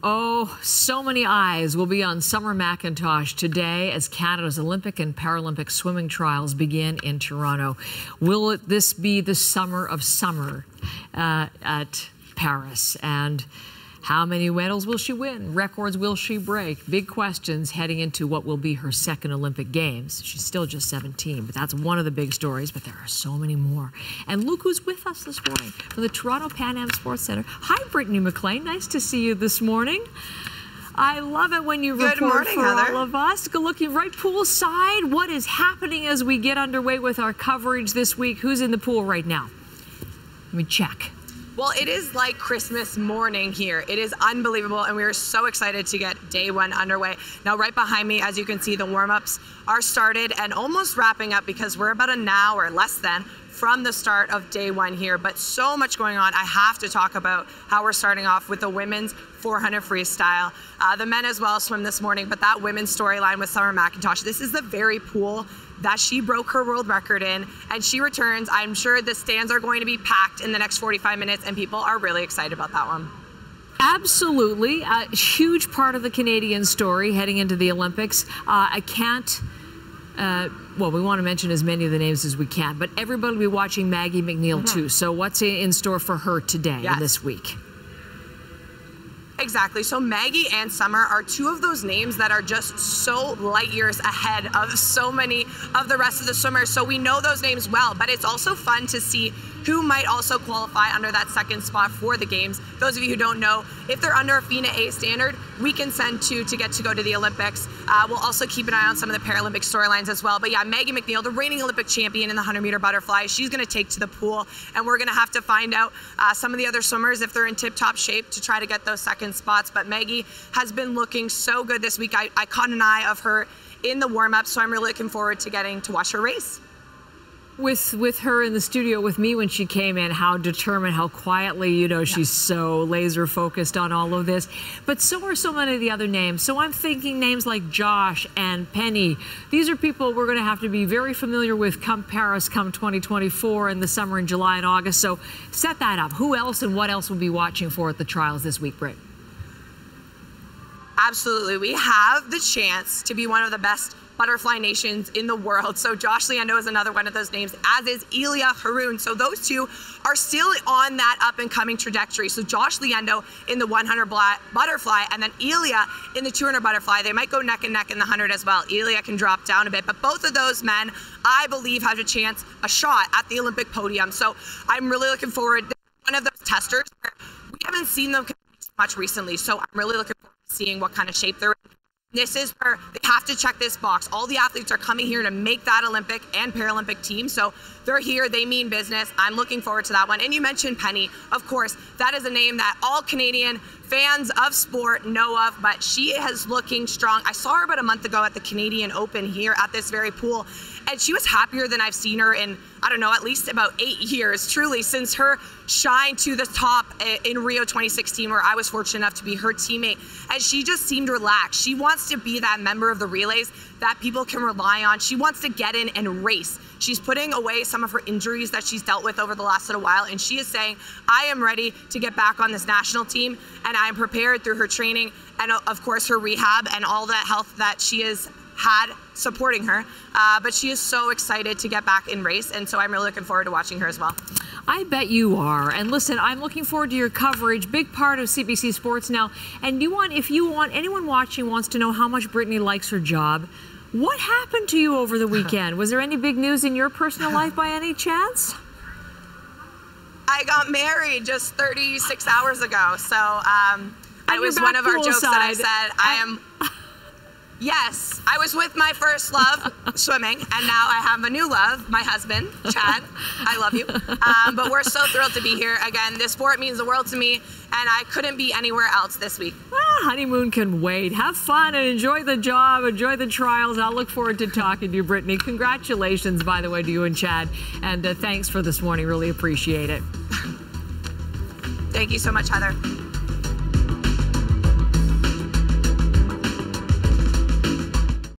Oh, so many eyes will be on Summer McIntosh today as Canada's Olympic and Paralympic swimming trials begin in Toronto. Will this be the summer of summer at Paris? And how many medals will she win? Records will she break? Big questions heading into what will be her second Olympic Games. She's still just 17, but that's one of the big stories, but there are so many more. And look who's with us this morning from the Toronto Pan Am Sports Centre. Hi, Brittany MacLean. Nice to see you this morning. I love it when you report for Heather. All of us. Go looking right poolside. What is happening as we get underway with our coverage this week? Who's in the pool right now? Let me check. Well, it is like Christmas morning here. It is unbelievable, and we are so excited to get day one underway. Now, right behind me, as you can see, the warm-ups are started and almost wrapping up because we're about an hour, less than, from the start of day one here. But so much going on. I have to talk about how we're starting off with the women's 400 freestyle. The men as well swim this morning, but that women's storyline with Summer McIntosh, this is the very pool that she broke her world record in, and she returns. I'm sure the stands are going to be packed in the next 45 minutes, and people are really excited about that one. Absolutely. A huge part of the Canadian story heading into the Olympics. Well, we want to mention as many of the names as we can, but everybody will be watching Maggie McNeil too. So what's in store for her today and this week? Exactly. So Maggie and Summer are two of those names that are just so light years ahead of so many of the rest of the swimmers. So we know those names well, but it's also fun to see who might also qualify under that second spot for the games. Those of you who don't know, if they're under a FINA A standard, we can send two to get to go to the Olympics. We'll also keep an eye on some of the Paralympic storylines as well. But yeah, Maggie McNeil, the reigning Olympic champion in the 100-meter butterfly, she's going to take to the pool, and we're going to have to find out some of the other swimmers if they're in tip-top shape to try to get those second spots. But Maggie has been looking so good this week. I caught an eye of her in the warm-up, so I'm really looking forward to getting to watch her race. With her in the studio with me when she came in, how determined, how quietly, you know, she's so laser focused on all of this. But so are so many of the other names. So I'm thinking names like Josh and Penny. These are people we're going to have to be very familiar with come Paris, come 2024 in the summer in July and August. So set that up. Who else and what else we'll be watching for at the trials this week, Britt? Absolutely. We have the chance to be one of the best butterfly nations in the world. So Josh Leando is another one of those names, as is Elia Haroun. So those two are still on that up and coming trajectory. So Josh Leando in the 100 butterfly, and then Elia in the 200 butterfly. They might go neck and neck in the 100 as well. Elia can drop down a bit, but both of those men, I believe, have a shot at the Olympic podium. So I'm really looking forward. One of those testers, we haven't seen them much recently, so I'm really looking forward to seeing what kind of shape they're in. This is where they have to check this box. All the athletes are coming here to make that Olympic and Paralympic team. So they're here, they mean business. I'm looking forward to that one. And you mentioned Penny, of course. That is a name that all Canadian fans of sport know of, but she is looking strong. I saw her about a month ago at the Canadian Open here at this very pool, and she was happier than I've seen her in, I don't know, at least about 8 years, truly, since her shine to the top in Rio 2016, where I was fortunate enough to be her teammate. And she just seemed relaxed. She wants to be that member of the relays that people can rely on. She wants to get in and race. She's putting away some of her injuries that she's dealt with over the last little while, and she is saying, I am ready to get back on this national team, and I am prepared through her training and, of course, her rehab and all that health that she has had supporting her. But she is so excited to get back in race, and so I'm really looking forward to watching her as well. I bet you are. And listen, I'm looking forward to your coverage. Big part of CBC Sports now. And if anyone watching wants to know how much Brittany likes her job, what happened to you over the weekend? Was there any big news in your personal life by any chance? I got married just 36 hours ago. So it was one of our jokes that I said, yes, I was with my first love, swimming, and now I have a new love, my husband, Chad. I love you. But we're so thrilled to be here. Again, this sport means the world to me, and I couldn't be anywhere else this week. Honeymoon can wait. Have fun and enjoy the job, enjoy the trials. I'll look forward to talking to you, Brittany. Congratulations, by the way, to you and Chad. And thanks for this morning. Really appreciate it. Thank you so much, Heather.